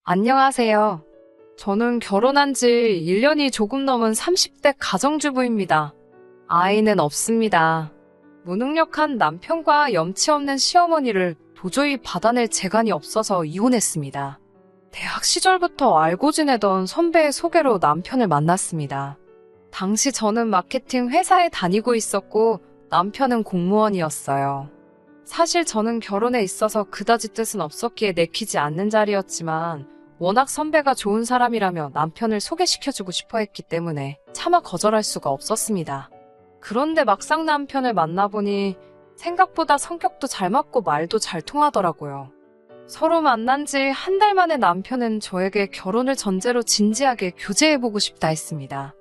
안녕하세요. 저는 결혼한 지 1년이 조금 넘은 30대 가정주부입니다. 아이는 없습니다. 무능력한 남편과 염치 없는 시어머니를 도저히 받아낼 재간이 없어서 이혼했습니다. 대학 시절부터 알고 지내던 선배의 소개로 남편을 만났습니다. 당시 저는 마케팅 회사에 다니고 있었고 남편은 공무원이었어요. 사실 저는 결혼에 있어서 그다지 뜻은 없었기에 내키지 않는 자리였지만 워낙 선배가 좋은 사람이라며 남편을 소개시켜주고 싶어 했기 때문에 차마 거절할 수가 없었습니다. 그런데 막상 남편을 만나보니 생각보다 성격도 잘 맞고 말도 잘 통하더라고요. 서로 만난 지 한 달 만에 남편은 저에게 결혼을 전제로 진지하게 교제해보고 싶다 했습니다.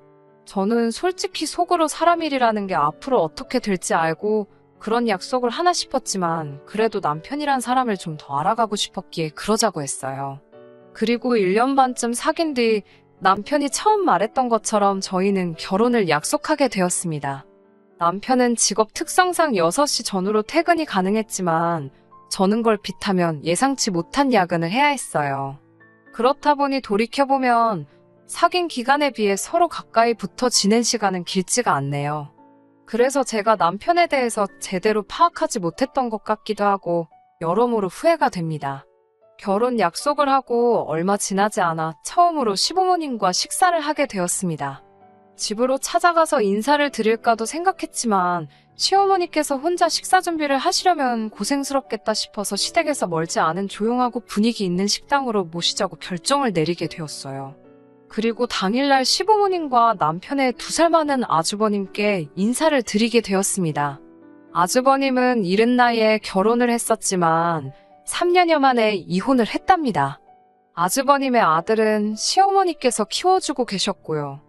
저는 솔직히 속으로 사람 일이라는 게 앞으로 어떻게 될지 알고 그런 약속을 하나 싶었지만 그래도 남편이란 사람을 좀 더 알아가고 싶었기에 그러자고 했어요. 그리고 1년 반쯤 사귄 뒤 남편이 처음 말했던 것처럼 저희는 결혼을 약속하게 되었습니다. 남편은 직업 특성상 6시 전후로 퇴근이 가능했지만 저는 걸 빗하면 예상치 못한 야근을 해야 했어요. 그렇다 보니 돌이켜보면 사귄 기간에 비해 서로 가까이 붙어 지낸 시간은 길지가 않네요. 그래서 제가 남편에 대해서 제대로 파악하지 못했던 것 같기도 하고 여러모로 후회가 됩니다. 결혼 약속을 하고 얼마 지나지 않아 처음으로 시부모님과 식사를 하게 되었습니다. 집으로 찾아가서 인사를 드릴까도 생각했지만 시어머니께서 혼자 식사 준비를 하시려면 고생스럽겠다 싶어서 시댁에서 멀지 않은 조용하고 분위기 있는 식당으로 모시자고 결정을 내리게 되었어요. 그리고 당일날 시부모님과 남편의 2살 많은 아주버님께 인사를 드리게 되었습니다. 아주버님은 이른 나이에 결혼을 했었지만 3년여 만에 이혼을 했답니다. 아주버님의 아들은 시어머니께서 키워주고 계셨고요.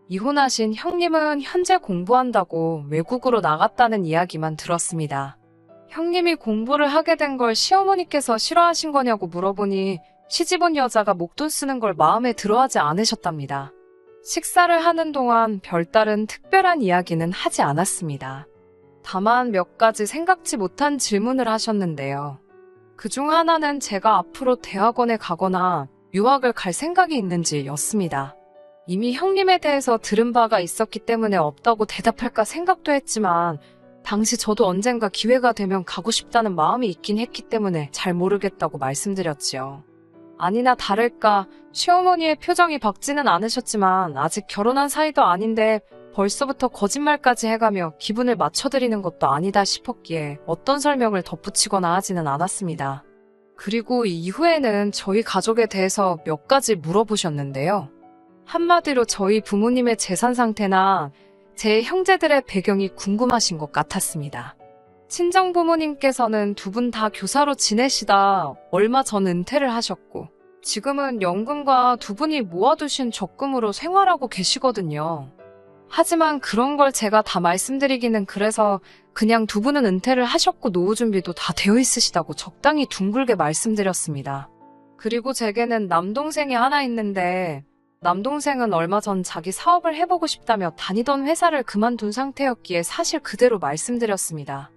이혼하신 형님은 현재 공부한다고 외국으로 나갔다는 이야기만 들었습니다. 형님이 공부를 하게 된 걸 시어머니께서 싫어하신 거냐고 물어보니 시집 온 여자가 목돈 쓰는 걸 마음에 들어하지 않으셨답니다. 식사를 하는 동안 별다른 특별한 이야기는 하지 않았습니다. 다만 몇 가지 생각지 못한 질문을 하셨는데요. 그중 하나는 제가 앞으로 대학원에 가거나 유학을 갈 생각이 있는지 였습니다. 이미 형님에 대해서 들은 바가 있었기 때문에 없다고 대답할까 생각도 했지만 당시 저도 언젠가 기회가 되면 가고 싶다는 마음이 있긴 했기 때문에 잘 모르겠다고 말씀드렸지요. 아니나 다를까 시어머니의 표정이 밝지는 않으셨지만 아직 결혼한 사이도 아닌데 벌써부터 거짓말까지 해가며 기분을 맞춰드리는 것도 아니다 싶었기에 어떤 설명을 덧붙이거나 하지는 않았습니다. 그리고 이후에는 저희 가족에 대해서 몇 가지 물어보셨는데요. 한마디로 저희 부모님의 재산 상태나 제 형제들의 배경이 궁금하신 것 같았습니다. 친정 부모님께서는 2분 다 교사로 지내시다 얼마 전 은퇴를 하셨고 지금은 연금과 2분이 모아두신 적금으로 생활하고 계시거든요. 하지만 그런 걸 제가 다 말씀드리기는 그래서 그냥 2분은 은퇴를 하셨고 노후 준비도 다 되어 있으시다고 적당히 둥글게 말씀드렸습니다. 그리고 제게는 남동생이 하나 있는데 남동생은 얼마 전 자기 사업을 해보고 싶다며 다니던 회사를 그만둔 상태였기에 사실 그대로 말씀드렸습니다.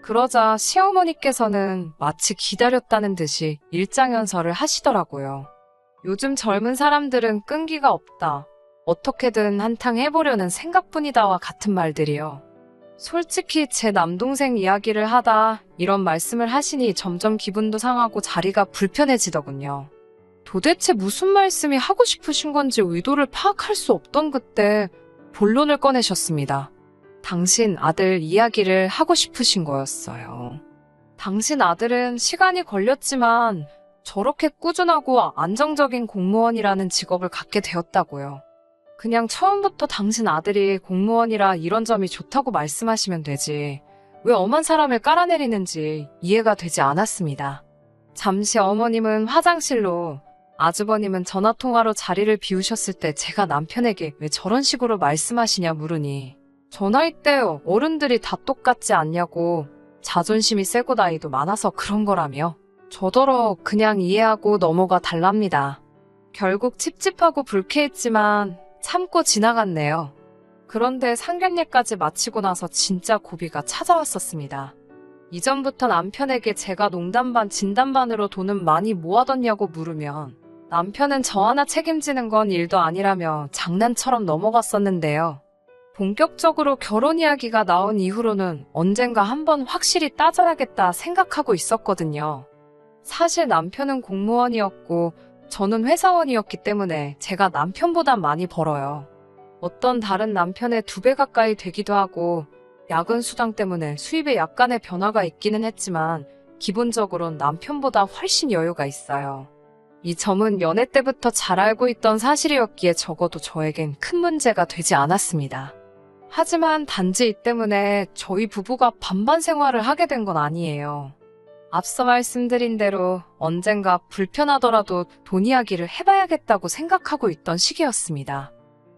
그러자 시어머니께서는 마치 기다렸다는 듯이 일장연설을 하시더라고요. 요즘 젊은 사람들은 끈기가 없다. 어떻게든 한탕 해보려는 생각뿐이다와 같은 말들이요. 솔직히 제 남동생 이야기를 하다 이런 말씀을 하시니 점점 기분도 상하고 자리가 불편해지더군요. 도대체 무슨 말씀이 하고 싶으신 건지 의도를 파악할 수 없던 그때 본론을 꺼내셨습니다. 당신 아들 이야기를 하고 싶으신 거였어요. 당신 아들은 시간이 걸렸지만 저렇게 꾸준하고 안정적인 공무원이라는 직업을 갖게 되었다고요. 그냥 처음부터 당신 아들이 공무원이라 이런 점이 좋다고 말씀하시면 되지. 왜 엄한 사람을 깔아내리는지 이해가 되지 않았습니다. 잠시 어머님은 화장실로, 아주버님은 전화통화로 자리를 비우셨을 때 제가 남편에게 왜 저런 식으로 말씀하시냐 물으니 저 나이 때 어른들이 다 똑같지 않냐고 자존심이 세고 나이도 많아서 그런 거라며 저더러 그냥 이해하고 넘어가 달랍니다. 결국 찝찝하고 불쾌했지만 참고 지나갔네요. 그런데 상견례까지 마치고 나서 진짜 고비가 찾아왔었습니다. 이전부터 남편에게 제가 농담 반 진담 반으로 돈은 많이 모아뒀냐고 물으면 남편은 저 하나 책임지는 건 일도 아니라며 장난처럼 넘어갔었는데요. 본격적으로 결혼 이야기가 나온 이후로는 언젠가 한번 확실히 따져야겠다 생각하고 있었거든요. 사실 남편은 공무원이었고 저는 회사원이었기 때문에 제가 남편보다 많이 벌어요. 어떤 다른 남편의 2배 가까이 되기도 하고 야근 수당 때문에 수입에 약간의 변화가 있기는 했지만 기본적으로는 남편보다 훨씬 여유가 있어요. 이 점은 연애 때부터 잘 알고 있던 사실이었기에 적어도 저에겐 큰 문제가 되지 않았습니다. 하지만 단지 이 때문에 저희 부부가 반반 생활을 하게 된 건 아니에요. 앞서 말씀드린 대로 언젠가 불편하더라도 돈 이야기를 해봐야겠다고 생각하고 있던 시기였습니다.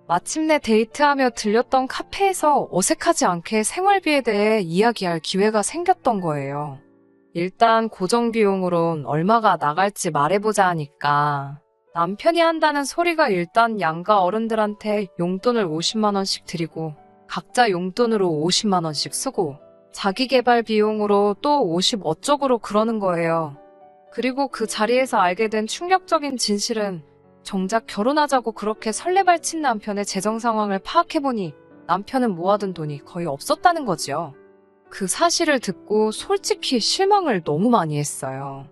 마침내 데이트하며 들렸던 카페에서 어색하지 않게 생활비에 대해 이야기할 기회가 생겼던 거예요. 일단 고정비용으론 얼마가 나갈지 말해보자 하니까 남편이 한다는 소리가 일단 양가 어른들한테 용돈을 50만 원씩 드리고 각자 용돈으로 50만 원씩 쓰고 자기 개발 비용으로 또 50 어쩌고로 그러는 거예요. 그리고 그 자리에서 알게 된 충격적인 진실은 정작 결혼하자고 그렇게 설레발친 남편의 재정 상황을 파악해보니 남편은 모아둔 돈이 거의 없었다는 거지요. 그 사실을 듣고 솔직히 실망을 너무 많이 했어요.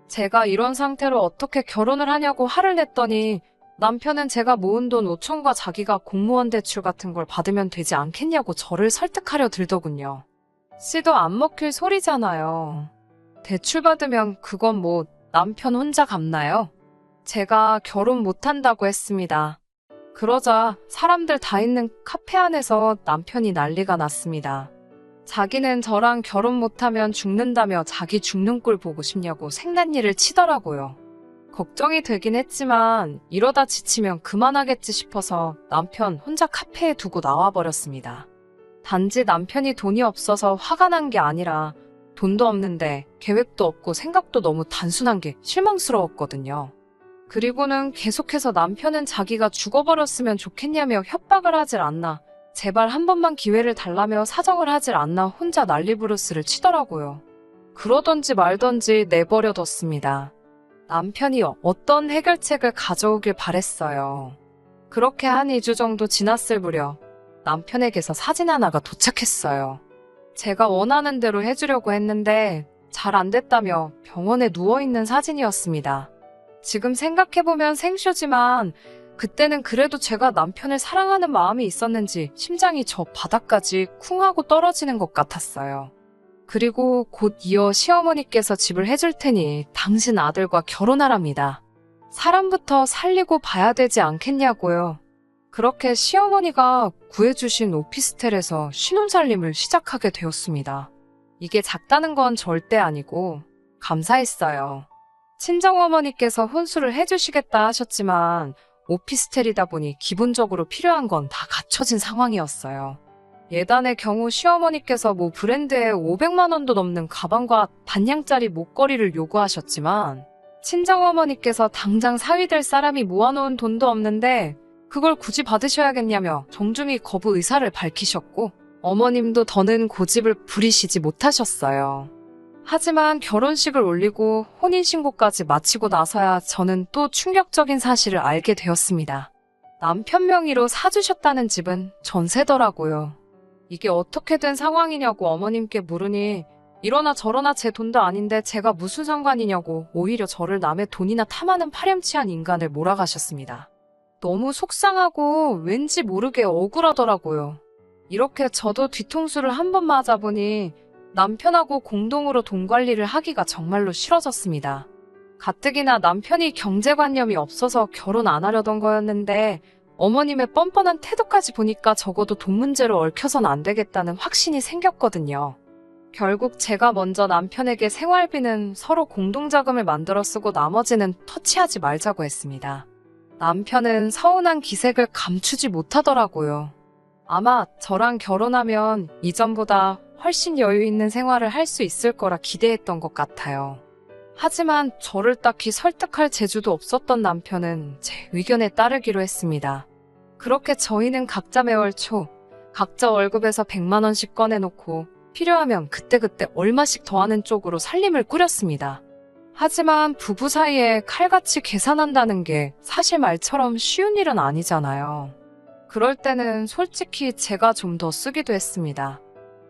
제가 이런 상태로 어떻게 결혼을 하냐고 화를 냈더니 남편은 제가 모은 돈 5천과 자기가 공무원 대출 같은 걸 받으면 되지 않겠냐고 저를 설득하려 들더군요. 씨도 안 먹힐 소리잖아요. 대출 받으면 그건 뭐 남편 혼자 갚나요? 제가 결혼 못한다고 했습니다. 그러자 사람들 다 있는 카페 안에서 남편이 난리가 났습니다. 자기는 저랑 결혼 못하면 죽는다며 자기 죽는 꼴 보고 싶냐고 생난리를 치더라고요. 걱정이 되긴 했지만 이러다 지치면 그만하겠지 싶어서 남편 혼자 카페에 두고 나와버렸습니다. 단지 남편이 돈이 없어서 화가 난 게 아니라 돈도 없는데 계획도 없고 생각도 너무 단순한 게 실망스러웠거든요. 그리고는 계속해서 남편은 자기가 죽어버렸으면 좋겠냐며 협박을 하질 않나, 제발 한 번만 기회를 달라며 사정을 하질 않나 혼자 난리부르스를 치더라고요. 그러던지 말던지 내버려뒀습니다. 남편이 어떤 해결책을 가져오길 바랬어요. 그렇게 한 2주 정도 지났을 무렵 남편에게서 사진 하나가 도착했어요. 제가 원하는 대로 해주려고 했는데 잘 안 됐다며 병원에 누워있는 사진이었습니다. 지금 생각해보면 생쇼지만 그때는 그래도 제가 남편을 사랑하는 마음이 있었는지 심장이 저 바닥까지 쿵 하고 떨어지는 것 같았어요. 그리고 곧 이어 시어머니께서 집을 해줄 테니 당신 아들과 결혼하랍니다. 사람부터 살리고 봐야 되지 않겠냐고요. 그렇게 시어머니가 구해주신 오피스텔에서 신혼살림을 시작하게 되었습니다. 이게 작다는 건 절대 아니고 감사했어요. 친정어머니께서 혼수를 해주시겠다 하셨지만 오피스텔이다 보니 기본적으로 필요한 건 다 갖춰진 상황이었어요. 예단의 경우 시어머니께서 모 브랜드에 500만 원도 넘는 가방과 반냥짜리 목걸이를 요구하셨지만 친정어머니께서 당장 사위 될 사람이 모아놓은 돈도 없는데 그걸 굳이 받으셔야겠냐며 정중히 거부 의사를 밝히셨고 어머님도 더는 고집을 부리시지 못하셨어요. 하지만 결혼식을 올리고 혼인신고까지 마치고 나서야 저는 또 충격적인 사실을 알게 되었습니다. 남편 명의로 사주셨다는 집은 전세더라고요. 이게 어떻게 된 상황이냐고 어머님께 물으니 이러나 저러나 제 돈도 아닌데 제가 무슨 상관이냐고 오히려 저를 남의 돈이나 탐하는 파렴치한 인간을 몰아가셨습니다. 너무 속상하고 왠지 모르게 억울하더라고요. 이렇게 저도 뒤통수를 한 번 맞아보니 남편하고 공동으로 돈 관리를 하기가 정말로 싫어졌습니다. 가뜩이나 남편이 경제관념이 없어서 결혼 안 하려던 거였는데 어머님의 뻔뻔한 태도까지 보니까 적어도 돈 문제로 얽혀선 안 되겠다는 확신이 생겼거든요. 결국 제가 먼저 남편에게 생활비는 서로 공동자금을 만들어 쓰고 나머지는 터치하지 말자고 했습니다. 남편은 서운한 기색을 감추지 못하더라고요. 아마 저랑 결혼하면 이전보다 훨씬 여유 있는 생활을 할 수 있을 거라 기대했던 것 같아요. 하지만 저를 딱히 설득할 재주도 없었던 남편은 제 의견에 따르기로 했습니다. 그렇게 저희는 각자 매월 초 각자 월급에서 100만 원씩 꺼내놓고 필요하면 그때그때 얼마씩 더하는 쪽으로 살림을 꾸렸습니다. 하지만 부부 사이에 칼같이 계산한다는 게 사실 말처럼 쉬운 일은 아니잖아요. 그럴 때는 솔직히 제가 좀 더 쓰기도 했습니다.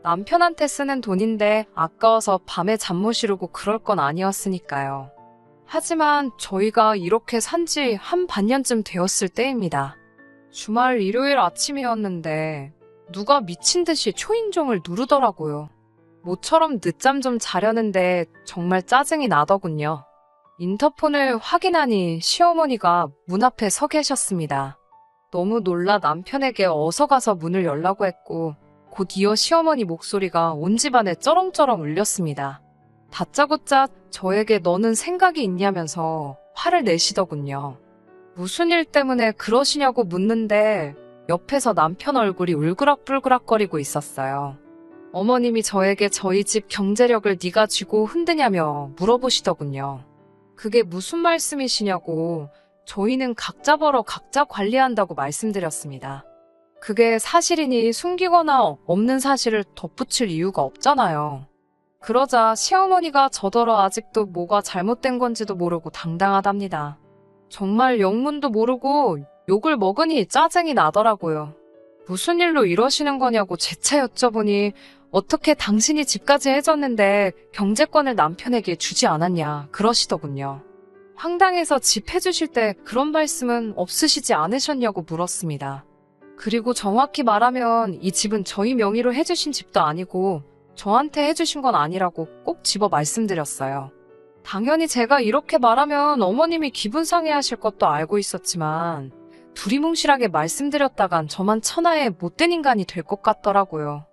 남편한테 쓰는 돈인데 아까워서 밤에 잠 못 이루고 그럴 건 아니었으니까요. 하지만 저희가 이렇게 산지 한 반년쯤 되었을 때입니다. 주말 일요일 아침이었는데 누가 미친 듯이 초인종을 누르더라고요. 모처럼 늦잠 좀 자려는데 정말 짜증이 나더군요. 인터폰을 확인하니 시어머니가 문 앞에 서 계셨습니다. 너무 놀라 남편에게 어서 가서 문을 열라고 했고 곧 이어 시어머니 목소리가 온 집안에 쩌렁쩌렁 울렸습니다. 다짜고짜 저에게 너는 생각이 있냐면서 화를 내시더군요. 무슨 일 때문에 그러시냐고 묻는데 옆에서 남편 얼굴이 울그락불그락거리고 있었어요. 어머님이 저에게 저희 집 경제력을 네가 쥐고 흔드냐며 물어보시더군요. 그게 무슨 말씀이시냐고 저희는 각자 벌어 각자 관리한다고 말씀드렸습니다. 그게 사실이니 숨기거나 없는 사실을 덧붙일 이유가 없잖아요. 그러자 시어머니가 저더러 아직도 뭐가 잘못된 건지도 모르고 당당하답니다. 정말 영문도 모르고 욕을 먹으니 짜증이 나더라고요. 무슨 일로 이러시는 거냐고 재차 여쭤보니 어떻게 당신이 집까지 해줬는데 경제권을 남편에게 주지 않았냐 그러시더군요. 황당해서 집 해주실 때 그런 말씀은 없으시지 않으셨냐고 물었습니다. 그리고 정확히 말하면 이 집은 저희 명의로 해주신 집도 아니고 저한테 해주신 건 아니라고 꼭 집어 말씀드렸어요. 당연히 제가 이렇게 말하면 어머님이 기분 상해하실 것도 알고 있었지만 두리뭉실하게 말씀드렸다간 저만 천하의 못된 인간이 될 것 같더라고요.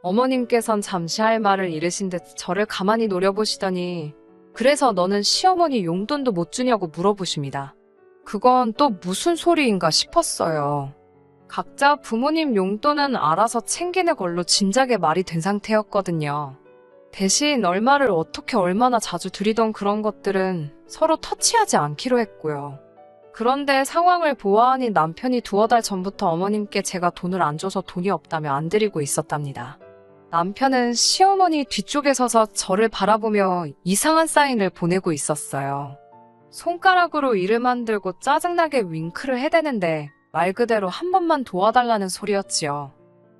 어머님께선 잠시 할 말을 잃으신 듯 저를 가만히 노려보시더니 그래서 너는 시어머니 용돈도 못 주냐고 물어보십니다. 그건 또 무슨 소리인가 싶었어요. 각자 부모님 용돈은 알아서 챙기는 걸로 진작에 말이 된 상태였거든요. 대신 얼마를 어떻게 얼마나 자주 드리던 그런 것들은 서로 터치하지 않기로 했고요. 그런데 상황을 보아하니 남편이 두어 달 전부터 어머님께 제가 돈을 안 줘서 돈이 없다며 안 드리고 있었답니다. 남편은 시어머니 뒤쪽에 서서 저를 바라보며 이상한 사인을 보내고 있었어요. 손가락으로 이를 만들고 짜증나게 윙크를 해대는데 말 그대로 한 번만 도와달라는 소리였지요.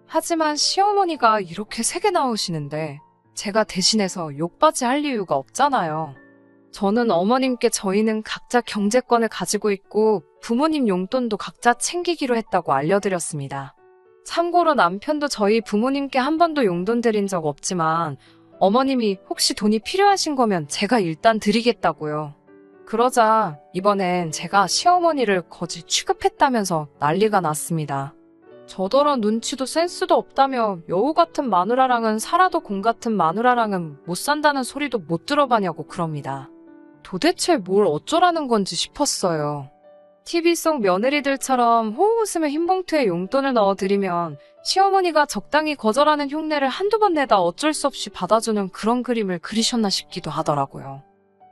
하지만 시어머니가 이렇게 세게 나오시는데 제가 대신해서 욕받이 할 이유가 없잖아요. 저는 어머님께 저희는 각자 경제권을 가지고 있고 부모님 용돈도 각자 챙기기로 했다고 알려드렸습니다. 참고로 남편도 저희 부모님께 한 번도 용돈 드린 적 없지만 어머님이 혹시 돈이 필요하신 거면 제가 일단 드리겠다고요. 그러자 이번엔 제가 시어머니를 거지 취급했다면서 난리가 났습니다. 저더러 눈치도 센스도 없다며 여우 같은 마누라랑은 살아도 공 같은 마누라랑은 못 산다는 소리도 못 들어봤냐고 그럽니다. 도대체 뭘 어쩌라는 건지 싶었어요. TV 속 며느리들처럼 호호 웃으며 흰 봉투에 용돈을 넣어드리면 시어머니가 적당히 거절하는 흉내를 한두 번 내다 어쩔 수 없이 받아주는 그런 그림을 그리셨나 싶기도 하더라고요.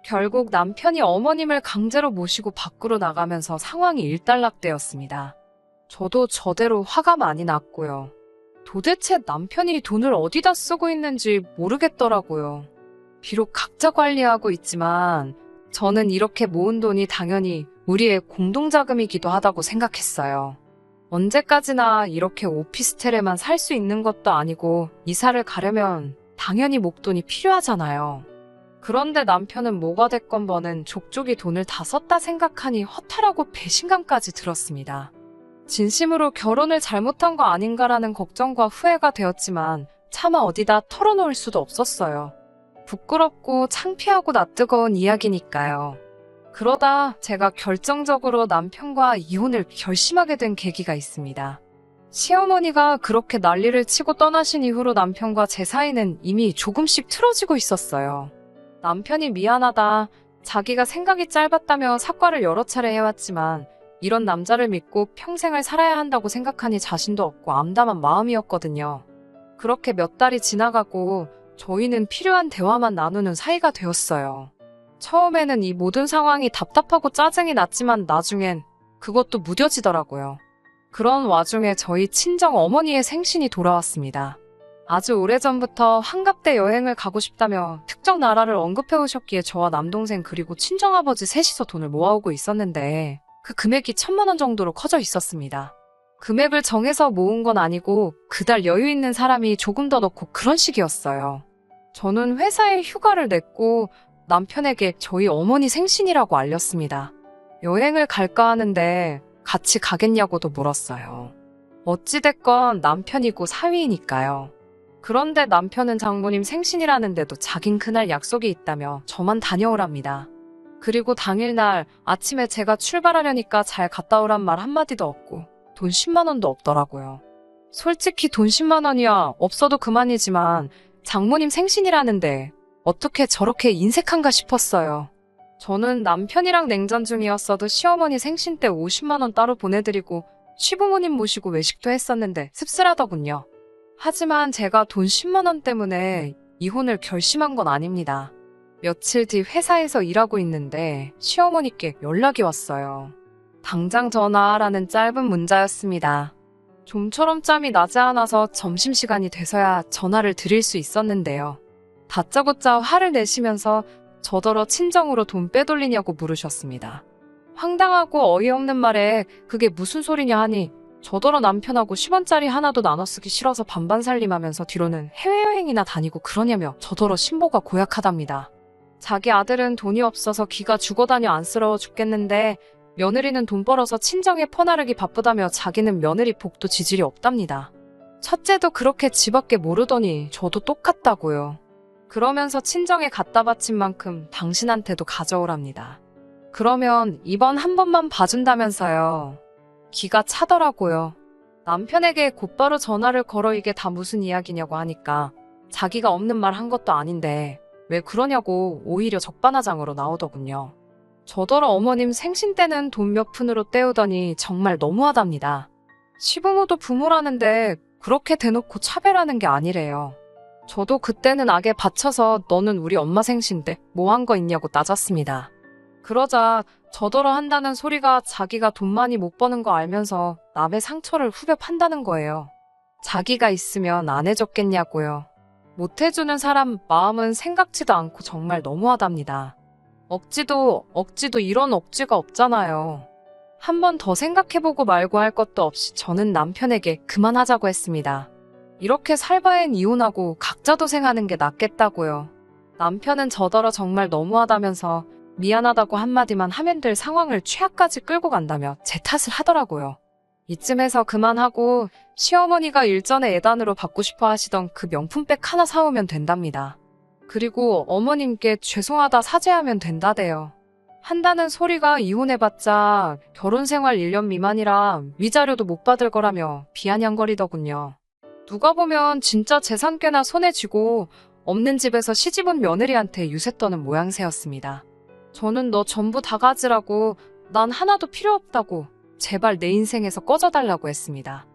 결국 남편이 어머님을 강제로 모시고 밖으로 나가면서 상황이 일단락되었습니다. 저도 저대로 화가 많이 났고요. 도대체 남편이 돈을 어디다 쓰고 있는지 모르겠더라고요. 비록 각자 관리하고 있지만 저는 이렇게 모은 돈이 당연히 우리의 공동자금이기도 하다고 생각했어요. 언제까지나 이렇게 오피스텔에만 살 수 있는 것도 아니고 이사를 가려면 당연히 목돈이 필요하잖아요. 그런데 남편은 뭐가 됐건 뭐는 족족이 돈을 다 썼다 생각하니 허탈하고 배신감까지 들었습니다. 진심으로 결혼을 잘못한 거 아닌가라는 걱정과 후회가 되었지만 차마 어디다 털어놓을 수도 없었어요. 부끄럽고 창피하고 낯뜨거운 이야기니까요. 그러다 제가 결정적으로 남편과 이혼을 결심하게 된 계기가 있습니다. 시어머니가 그렇게 난리를 치고 떠나신 이후로 남편과 제 사이는 이미 조금씩 틀어지고 있었어요. 남편이 미안하다, 자기가 생각이 짧았다며 사과를 여러 차례 해왔지만 이런 남자를 믿고 평생을 살아야 한다고 생각하니 자신도 없고 암담한 마음이었거든요. 그렇게 몇 달이 지나가고 저희는 필요한 대화만 나누는 사이가 되었어요. 처음에는 이 모든 상황이 답답하고 짜증이 났지만 나중엔 그것도 무뎌지더라고요. 그런 와중에 저희 친정 어머니의 생신이 돌아왔습니다. 아주 오래전부터 한갑대 여행을 가고 싶다며 특정 나라를 언급해 오셨기에 저와 남동생 그리고 친정아버지 셋이서 돈을 모아오고 있었는데 그 금액이 1,000만 원 정도로 커져 있었습니다. 금액을 정해서 모은 건 아니고 그달 여유 있는 사람이 조금 더 넣고 그런 식이었어요. 저는 회사에 휴가를 냈고 남편에게 저희 어머니 생신이라고 알렸습니다. 여행을 갈까 하는데 같이 가겠냐고도 물었어요. 어찌됐건 남편이고 사위이니까요. 그런데 남편은 장모님 생신이라는데도 자긴 그날 약속이 있다며 저만 다녀오랍니다. 그리고 당일날 아침에 제가 출발하려니까 잘 갔다 오란 말 한마디도 없고 돈 10만 원도 없더라고요. 솔직히 돈 10만 원이야 없어도 그만이지만 장모님 생신이라는데 어떻게 저렇게 인색한가 싶었어요. 저는 남편이랑 냉전 중이었어도 시어머니 생신 때 50만 원 따로 보내드리고 시부모님 모시고 외식도 했었는데 씁쓸하더군요. 하지만 제가 돈 10만 원 때문에 이혼을 결심한 건 아닙니다. 며칠 뒤 회사에서 일하고 있는데 시어머니께 연락이 왔어요. 당장 전화하라는 짧은 문자였습니다. 좀처럼 짬이 나지 않아서 점심시간이 돼서야 전화를 드릴 수 있었는데요. 다짜고짜 화를 내시면서 저더러 친정으로 돈 빼돌리냐고 물으셨습니다. 황당하고 어이없는 말에 그게 무슨 소리냐 하니 저더러 남편하고 10원짜리 하나도 나눠 쓰기 싫어서 반반 살림하면서 뒤로는 해외여행이나 다니고 그러냐며 저더러 신보가 고약하답니다. 자기 아들은 돈이 없어서 기가 죽어다녀 안쓰러워 죽겠는데 며느리는 돈 벌어서 친정에 퍼나르기 바쁘다며 자기는 며느리 복도 지질이 없답니다. 첫째도 그렇게 지밖에 모르더니 저도 똑같다고요. 그러면서 친정에 갖다 바친 만큼 당신한테도 가져오랍니다. 그러면 이번 한 번만 봐준다면서요. 기가 차더라고요. 남편에게 곧바로 전화를 걸어 이게 다 무슨 이야기냐고 하니까 자기가 없는 말 한 것도 아닌데 왜 그러냐고 오히려 적반하장으로 나오더군요. 저더러 어머님 생신 때는 돈 몇 푼으로 때우더니 정말 너무하답니다. 시부모도 부모라는데 그렇게 대놓고 차별하는 게 아니래요. 저도 그때는 악에 받쳐서 너는 우리 엄마 생신데 뭐 한 거 있냐고 따졌습니다. 그러자 저더러 한다는 소리가 자기가 돈 많이 못 버는 거 알면서 남의 상처를 후벼 판다는 거예요. 자기가 있으면 안 해줬겠냐고요. 못 해주는 사람 마음은 생각지도 않고 정말 너무하답니다. 억지도 이런 억지가 없잖아요. 한 번 더 생각해보고 말고 할 것도 없이 저는 남편에게 그만하자고 했습니다. 이렇게 살 바엔 이혼하고 각자 도생하는 게 낫겠다고요. 남편은 저더러 정말 너무하다면서 미안하다고 한마디만 하면 될 상황을 최악까지 끌고 간다며 제 탓을 하더라고요. 이쯤에서 그만하고 시어머니가 일전에 예단으로 받고 싶어 하시던 그 명품백 하나 사오면 된답니다. 그리고 어머님께 죄송하다 사죄하면 된다대요. 한다는 소리가 이혼해봤자 결혼생활 1년 미만이라 위자료도 못 받을 거라며 비아냥거리더군요. 누가 보면 진짜 재산 꽤나 손에 쥐고 없는 집에서 시집온 며느리한테 유세 떠는 모양새였습니다. 저는 너 전부 다 가지라고 난 하나도 필요 없다고 제발 내 인생에서 꺼져달라고 했습니다.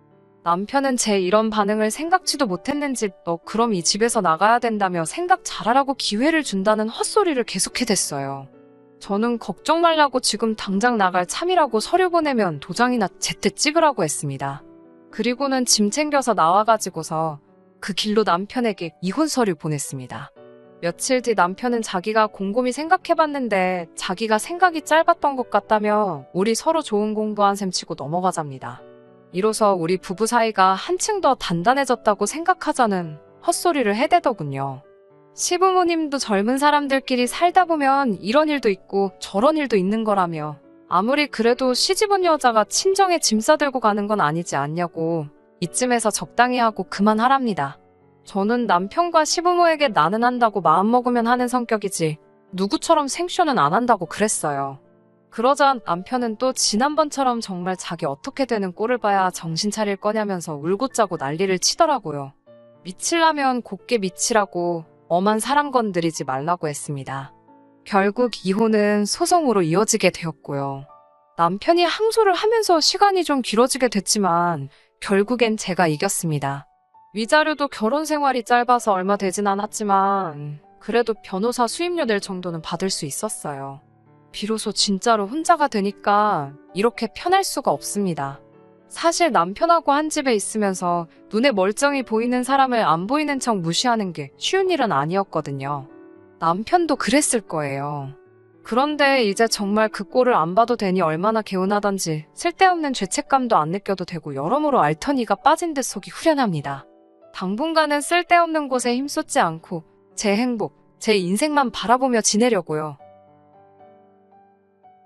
남편은 제 이런 반응을 생각지도 못했는지 너 그럼 이 집에서 나가야 된다며 생각 잘하라고 기회를 준다는 헛소리를 계속해댔어요. 저는 걱정 말라고 지금 당장 나갈 참이라고 서류 보내면 도장이나 제때 찍으라고 했습니다. 그리고는 짐 챙겨서 나와가지고서 그 길로 남편에게 이혼 서류 보냈습니다. 며칠 뒤 남편은 자기가 곰곰이 생각해봤는데 자기가 생각이 짧았던 것 같다며 우리 서로 좋은 공부한 셈 치고 넘어가잡니다. 이로써 우리 부부 사이가 한층 더 단단해졌다고 생각하자는 헛소리를 해대더군요. 시부모님도 젊은 사람들끼리 살다 보면 이런 일도 있고 저런 일도 있는 거라며 아무리 그래도 시집온 여자가 친정에 짐 싸들고 가는 건 아니지 않냐고 이쯤에서 적당히 하고 그만하랍니다. 저는 남편과 시부모에게 나는 한다고 마음먹으면 하는 성격이지 누구처럼 생쇼는 안 한다고 그랬어요. 그러자 남편은 또 지난번처럼 정말 자기 어떻게 되는 꼴을 봐야 정신 차릴 거냐면서 울고 짜고 난리를 치더라고요. 미치려면 곱게 미치라고 엄한 사람 건드리지 말라고 했습니다. 결국 이혼은 소송으로 이어지게 되었고요. 남편이 항소를 하면서 시간이 좀 길어지게 됐지만 결국엔 제가 이겼습니다. 위자료도 결혼 생활이 짧아서 얼마 되진 않았지만 그래도 변호사 수임료 낼 정도는 받을 수 있었어요. 비로소 진짜로 혼자가 되니까 이렇게 편할 수가 없습니다. 사실 남편하고 한 집에 있으면서 눈에 멀쩡히 보이는 사람을 안 보이는 척 무시하는 게 쉬운 일은 아니었거든요. 남편도 그랬을 거예요. 그런데 이제 정말 그 꼴을 안 봐도 되니 얼마나 개운하던지 쓸데없는 죄책감도 안 느껴도 되고 여러모로 알턴이가 빠진 듯 속이 후련합니다. 당분간은 쓸데없는 곳에 힘쏟지 않고 제 행복, 제 인생만 바라보며 지내려고요.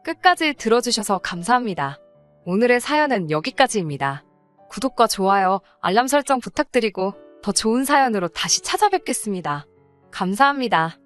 끝까지 들어주셔서 감사합니다. 오늘의 사연은 여기까지입니다. 구독과 좋아요, 알람 설정 부탁드리고 더 좋은 사연으로 다시 찾아뵙겠습니다. 감사합니다.